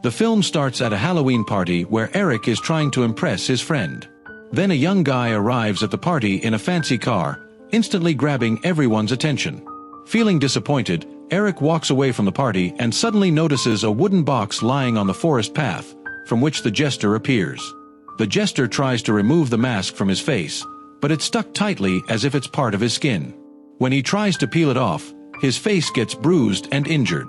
The film starts at a Halloween party where Eric is trying to impress his friend. Then a young guy arrives at the party in a fancy car, instantly grabbing everyone's attention. Feeling disappointed, Eric walks away from the party and suddenly notices a wooden box lying on the forest path, from which the Jester appears. The Jester tries to remove the mask from his face, but it's stuck tightly as if it's part of his skin. When he tries to peel it off, his face gets bruised and injured.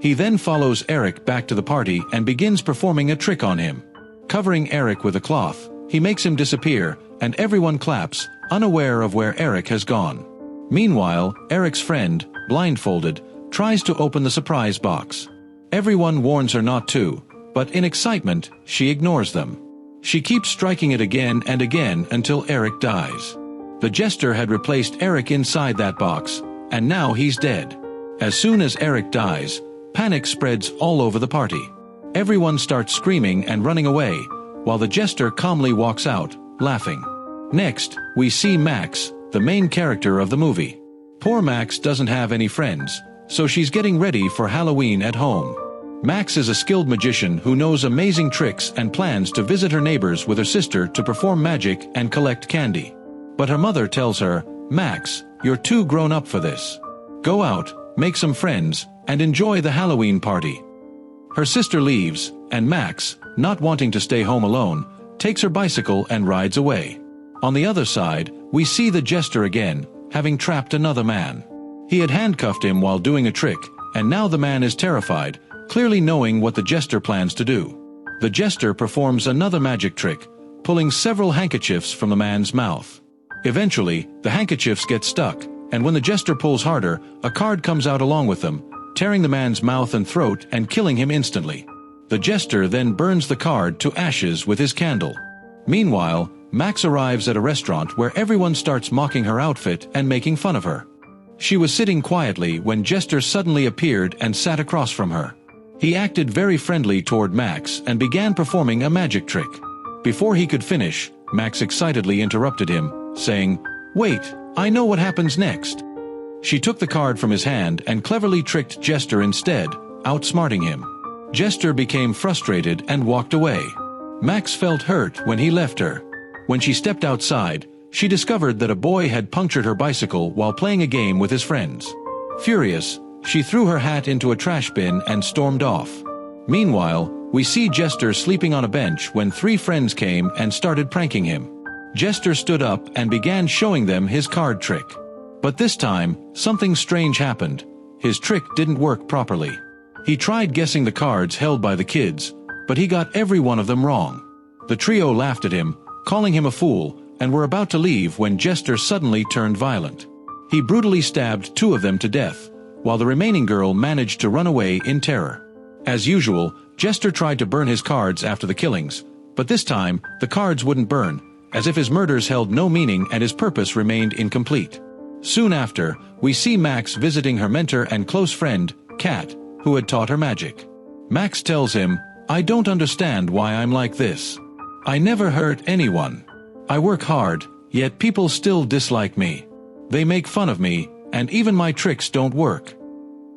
He then follows Eric back to the party and begins performing a trick on him. Covering Eric with a cloth, he makes him disappear, and everyone claps, unaware of where Eric has gone. Meanwhile, Eric's friend, blindfolded, tries to open the surprise box. Everyone warns her not to, but in excitement, she ignores them. She keeps striking it again and again until Eric dies. The Jester had replaced Eric inside that box, and now he's dead. As soon as Eric dies, panic spreads all over the party. Everyone starts screaming and running away, while the Jester calmly walks out, laughing. Next, we see Max, the main character of the movie. Poor Max doesn't have any friends, so she's getting ready for Halloween at home. Max is a skilled magician who knows amazing tricks and plans to visit her neighbors with her sister to perform magic and collect candy. But her mother tells her, "Max, you're too grown up for this. Go out, make some friends, and enjoy the Halloween party." Her sister leaves, and Max, not wanting to stay home alone, takes her bicycle and rides away. On the other side, we see the Jester again, having trapped another man. He had handcuffed him while doing a trick, and now the man is terrified, clearly knowing what the Jester plans to do. The Jester performs another magic trick, pulling several handkerchiefs from the man's mouth. Eventually, the handkerchiefs get stuck, and when the Jester pulls harder, a card comes out along with them, tearing the man's mouth and throat and killing him instantly. The Jester then burns the card to ashes with his candle. Meanwhile, Max arrives at a restaurant where everyone starts mocking her outfit and making fun of her. She was sitting quietly when Jester suddenly appeared and sat across from her. He acted very friendly toward Max and began performing a magic trick. Before he could finish, Max excitedly interrupted him, saying, "Wait, I know what happens next." She took the card from his hand and cleverly tricked Jester instead, outsmarting him. Jester became frustrated and walked away. Max felt hurt when he left her. When she stepped outside, she discovered that a boy had punctured her bicycle while playing a game with his friends. Furious, she threw her hat into a trash bin and stormed off. Meanwhile, we see Jester sleeping on a bench when three friends came and started pranking him. Jester stood up and began showing them his card trick. But this time, something strange happened. His trick didn't work properly. He tried guessing the cards held by the kids, but he got every one of them wrong. The trio laughed at him, calling him a fool, and were about to leave when Jester suddenly turned violent. He brutally stabbed two of them to death, while the remaining girl managed to run away in terror. As usual, Jester tried to burn his cards after the killings, but this time, the cards wouldn't burn, as if his murders held no meaning and his purpose remained incomplete. Soon after, we see Max visiting her mentor and close friend, Kat, who had taught her magic. Max tells him, "I don't understand why I'm like this. I never hurt anyone. I work hard, yet people still dislike me. They make fun of me, and even my tricks don't work."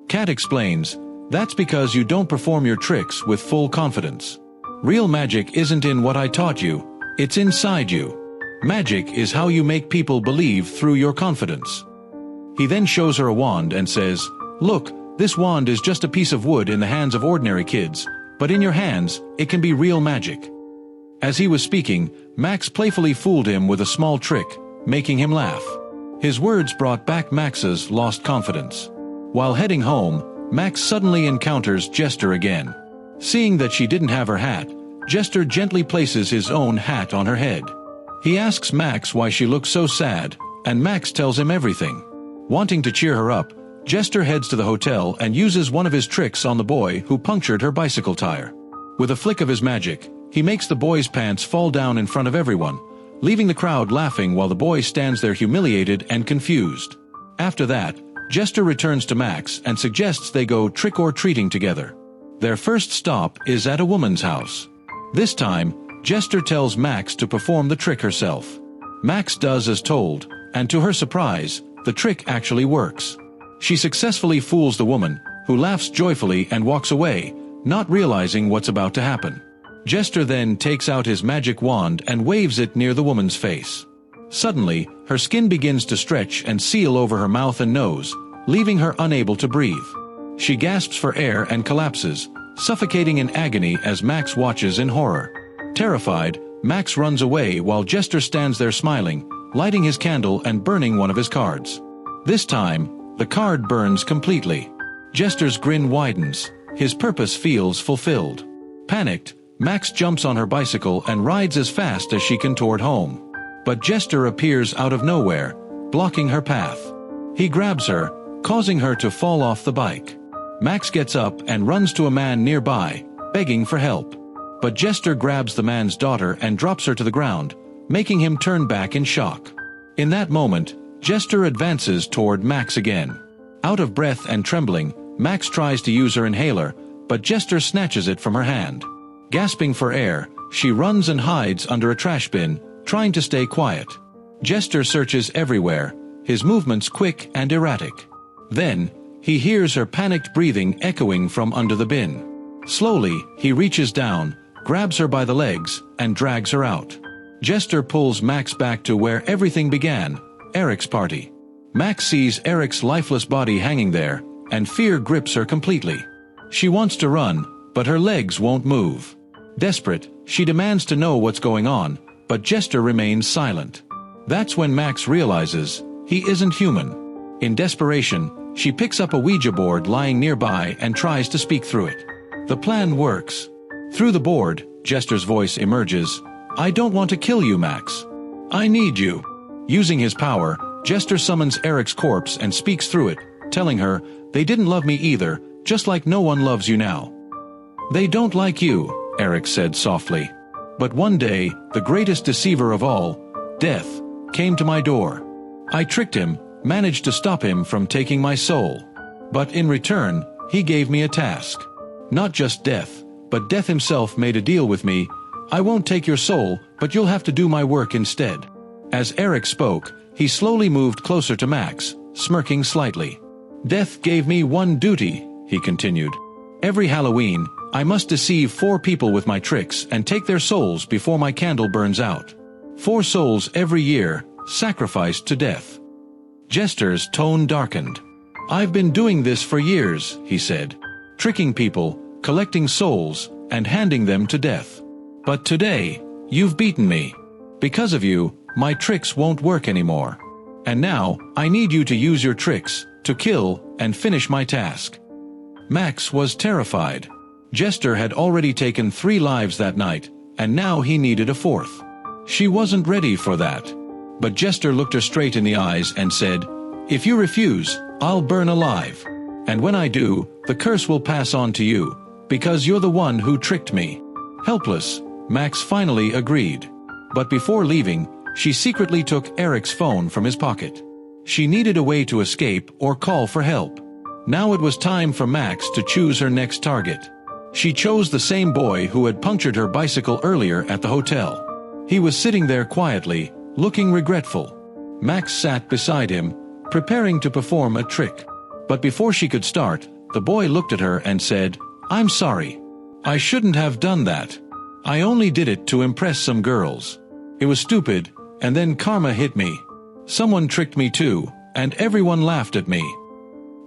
Kat explains, "That's because you don't perform your tricks with full confidence. Real magic isn't in what I taught you, it's inside you. Magic is how you make people believe through your confidence." He then shows her a wand and says, "Look, this wand is just a piece of wood in the hands of ordinary kids, but in your hands, it can be real magic." As he was speaking, Max playfully fooled him with a small trick, making him laugh. His words brought back Max's lost confidence. While heading home, Max suddenly encounters Jester again. Seeing that she didn't have her hat, Jester gently places his own hat on her head. He asks Max why she looks so sad, and Max tells him everything. Wanting to cheer her up, Jester heads to the hotel and uses one of his tricks on the boy who punctured her bicycle tire. With a flick of his magic, he makes the boy's pants fall down in front of everyone, leaving the crowd laughing while the boy stands there humiliated and confused. After that, Jester returns to Max and suggests they go trick-or-treating together. Their first stop is at a woman's house. This time, Jester tells Max to perform the trick herself. Max does as told, and to her surprise, the trick actually works. She successfully fools the woman, who laughs joyfully and walks away, not realizing what's about to happen. Jester then takes out his magic wand and waves it near the woman's face. Suddenly, her skin begins to stretch and seal over her mouth and nose, leaving her unable to breathe. She gasps for air and collapses, suffocating in agony as Max watches in horror. Terrified, Max runs away while Jester stands there smiling, lighting his candle and burning one of his cards. This time, the card burns completely. Jester's grin widens. His purpose feels fulfilled. Panicked, Max jumps on her bicycle and rides as fast as she can toward home. But Jester appears out of nowhere, blocking her path. He grabs her, causing her to fall off the bike. Max gets up and runs to a man nearby, begging for help. But Jester grabs the man's daughter and drops her to the ground, making him turn back in shock. In that moment, Jester advances toward Max again. Out of breath and trembling, Max tries to use her inhaler, but Jester snatches it from her hand. Gasping for air, she runs and hides under a trash bin, trying to stay quiet. Jester searches everywhere, his movements quick and erratic. Then, he hears her panicked breathing echoing from under the bin. Slowly, he reaches down, grabs her by the legs, and drags her out. Jester pulls Max back to where everything began, Eric's party. Max sees Eric's lifeless body hanging there, and fear grips her completely. She wants to run, but her legs won't move. Desperate, she demands to know what's going on, but Jester remains silent. That's when Max realizes he isn't human. In desperation, she picks up a Ouija board lying nearby and tries to speak through it. The plan works. Through the board, Jester's voice emerges. "I don't want to kill you, Max. I need you." Using his power, Jester summons Eric's corpse and speaks through it, telling her, "They didn't love me either, just like no one loves you now." "They don't like you," Eric said softly. "But one day, the greatest deceiver of all, death, came to my door. I tricked him, managed to stop him from taking my soul. But in return, he gave me a task. Not just death, but death himself made a deal with me. I won't take your soul, but you'll have to do my work instead." As Eric spoke, he slowly moved closer to Max, smirking slightly. "Death gave me one duty," he continued. "Every Halloween, I must deceive 4 people with my tricks and take their souls before my candle burns out. 4 souls every year, sacrificed to death." Jester's tone darkened. "I've been doing this for years," he said. "Tricking people, collecting souls, and handing them to death. But today, you've beaten me. Because of you, my tricks won't work anymore. And now, I need you to use your tricks, to kill and finish my task." Max was terrified. Jester had already taken 3 lives that night, and now he needed a 4th. She wasn't ready for that. But Jester looked her straight in the eyes and said, "If you refuse, I'll burn alive. And when I do, the curse will pass on to you, because you're the one who tricked me." Helpless, Max finally agreed. But before leaving, she secretly took Eric's phone from his pocket. She needed a way to escape or call for help. Now it was time for Max to choose her next target. She chose the same boy who had punctured her bicycle earlier at the hotel. He was sitting there quietly, looking regretful. Max sat beside him, preparing to perform a trick. But before she could start, the boy looked at her and said, "I'm sorry. I shouldn't have done that. I only did it to impress some girls. It was stupid, and then karma hit me. Someone tricked me too, and everyone laughed at me."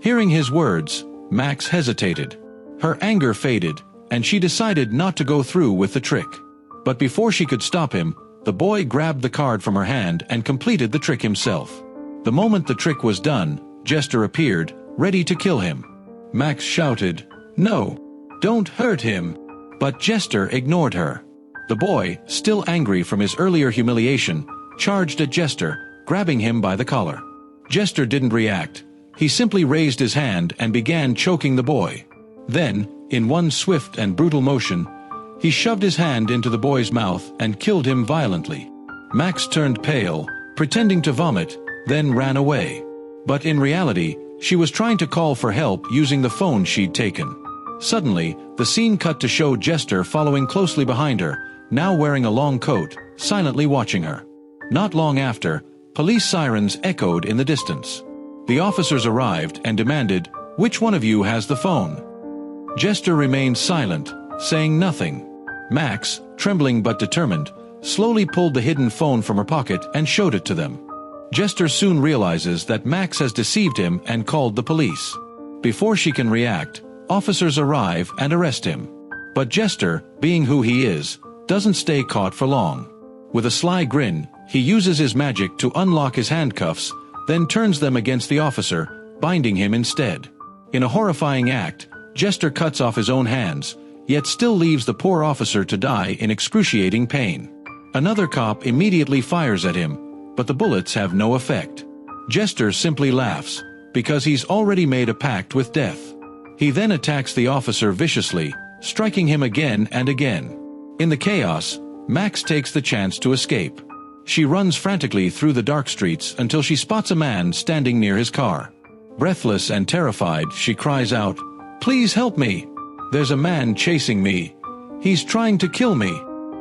Hearing his words, Max hesitated. Her anger faded, and she decided not to go through with the trick. But before she could stop him, the boy grabbed the card from her hand and completed the trick himself. The moment the trick was done, Jester appeared, ready to kill him. Max shouted, "No! Don't hurt him!" But Jester ignored her. The boy, still angry from his earlier humiliation, charged at Jester, grabbing him by the collar. Jester didn't react. He simply raised his hand and began choking the boy. Then, in one swift and brutal motion, he shoved his hand into the boy's mouth and killed him violently. Max turned pale, pretending to vomit, then ran away. But in reality, she was trying to call for help using the phone she'd taken. Suddenly, the scene cut to show Jester following closely behind her, now wearing a long coat, silently watching her. Not long after, police sirens echoed in the distance. The officers arrived and demanded, "Which one of you has the phone?" Jester remained silent, saying nothing. Max, trembling but determined, slowly pulled the hidden phone from her pocket and showed it to them. Jester soon realizes that Max has deceived him and called the police. Before she can react, officers arrive and arrest him. But Jester, being who he is, doesn't stay caught for long. With a sly grin, he uses his magic to unlock his handcuffs, then turns them against the officer, binding him instead. In a horrifying act, Jester cuts off his own hands, yet still leaves the poor officer to die in excruciating pain. Another cop immediately fires at him, but the bullets have no effect. Jester simply laughs, because he's already made a pact with death. He then attacks the officer viciously, striking him again and again. In the chaos, Max takes the chance to escape. She runs frantically through the dark streets until she spots a man standing near his car. Breathless and terrified, she cries out, "Please help me! There's a man chasing me. He's trying to kill me."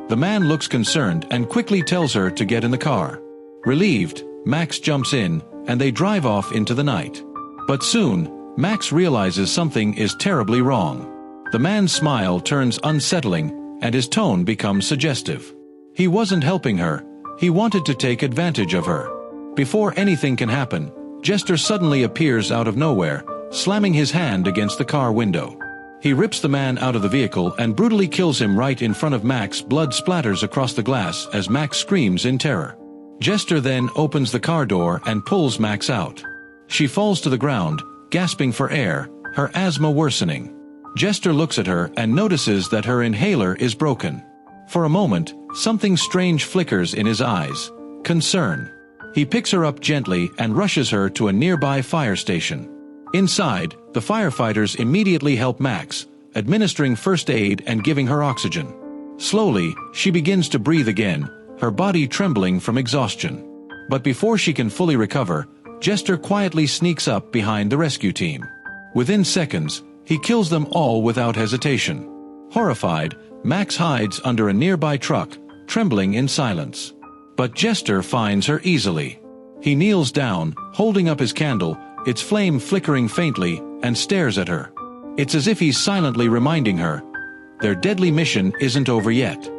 The man looks concerned and quickly tells her to get in the car. Relieved, Max jumps in, and they drive off into the night. But soon, Max realizes something is terribly wrong. The man's smile turns unsettling, and his tone becomes suggestive. He wasn't helping her, he wanted to take advantage of her. Before anything can happen, Jester suddenly appears out of nowhere, slamming his hand against the car window. He rips the man out of the vehicle and brutally kills him right in front of Max. Blood splatters across the glass as Max screams in terror. Jester then opens the car door and pulls Max out. She falls to the ground, gasping for air, her asthma worsening. Jester looks at her and notices that her inhaler is broken. For a moment, something strange flickers in his eyes. Concern. He picks her up gently and rushes her to a nearby fire station. Inside, the firefighters immediately help Max, administering first aid and giving her oxygen. Slowly, she begins to breathe again, her body trembling from exhaustion. But before she can fully recover, Jester quietly sneaks up behind the rescue team. Within seconds, he kills them all without hesitation. Horrified, Max hides under a nearby truck, trembling in silence. But Jester finds her easily. He kneels down, holding up his candle, its flame flickering faintly, and stares at her. It's as if he's silently reminding her, their deadly mission isn't over yet.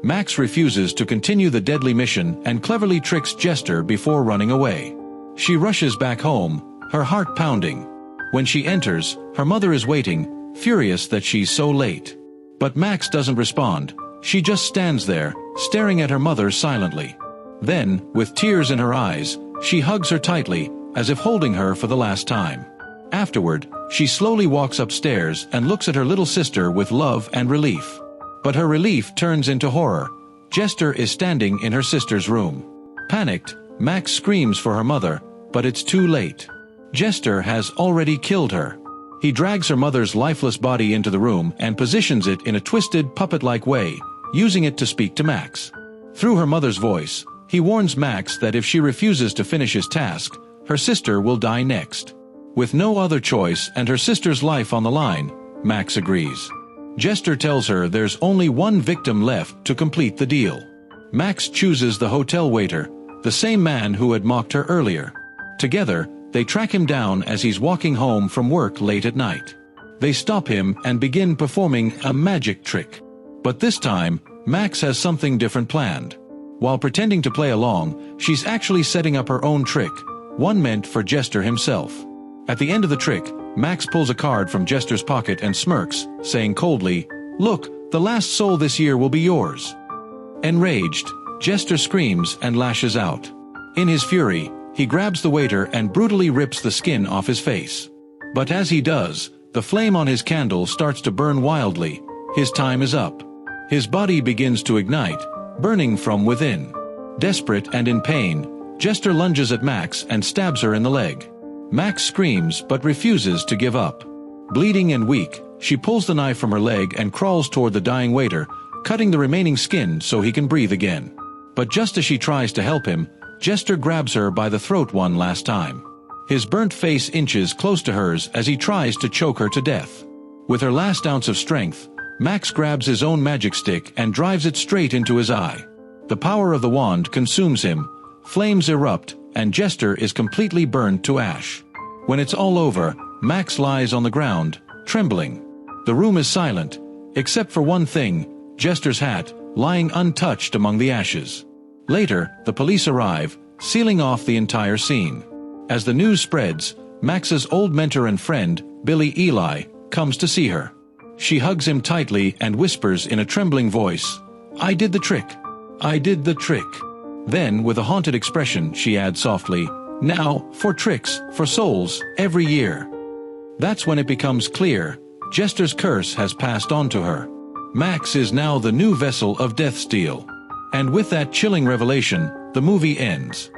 Max refuses to continue the deadly mission and cleverly tricks Jester before running away. She rushes back home, her heart pounding. When she enters, her mother is waiting, furious that she's so late. But Max doesn't respond, she just stands there, staring at her mother silently. Then, with tears in her eyes, she hugs her tightly, as if holding her for the last time. Afterward, she slowly walks upstairs and looks at her little sister with love and relief. But her relief turns into horror. Jester is standing in her sister's room. Panicked, Max screams for her mother, but it's too late. Jester has already killed her. He drags her mother's lifeless body into the room and positions it in a twisted, puppet-like way, using it to speak to Max. Through her mother's voice, he warns Max that if she refuses to finish his task, her sister will die next. With no other choice and her sister's life on the line, Max agrees. Jester tells her there's only one victim left to complete the deal. Max chooses the hotel waiter, the same man who had mocked her earlier. Together, they track him down as he's walking home from work late at night. They stop him and begin performing a magic trick. But this time, Max has something different planned. While pretending to play along, she's actually setting up her own trick, one meant for Jester himself. At the end of the trick, Max pulls a card from Jester's pocket and smirks, saying coldly, "Look, the last soul this year will be yours." Enraged, Jester screams and lashes out. In his fury, he grabs the waiter and brutally rips the skin off his face. But as he does, the flame on his candle starts to burn wildly. His time is up. His body begins to ignite, burning from within. Desperate and in pain, Jester lunges at Max and stabs her in the leg. Max screams but refuses to give up. Bleeding and weak, she pulls the knife from her leg and crawls toward the dying waiter, cutting the remaining skin so he can breathe again. But just as she tries to help him, Jester grabs her by the throat one last time. His burnt face inches close to hers as he tries to choke her to death. With her last ounce of strength, Max grabs his own magic stick and drives it straight into his eye. The power of the wand consumes him, flames erupt, and Jester is completely burned to ash. When it's all over, Max lies on the ground, trembling. The room is silent, except for one thing, Jester's hat, lying untouched among the ashes. Later, the police arrive, sealing off the entire scene. As the news spreads, Max's old mentor and friend, Billy Eli, comes to see her. She hugs him tightly and whispers in a trembling voice, "I did the trick. I did the trick." Then, with a haunted expression, she adds softly, "Now, for tricks, for souls, every year." That's when it becomes clear, Jester's curse has passed on to her. Max is now the new vessel of death steel. And with that chilling revelation, the movie ends.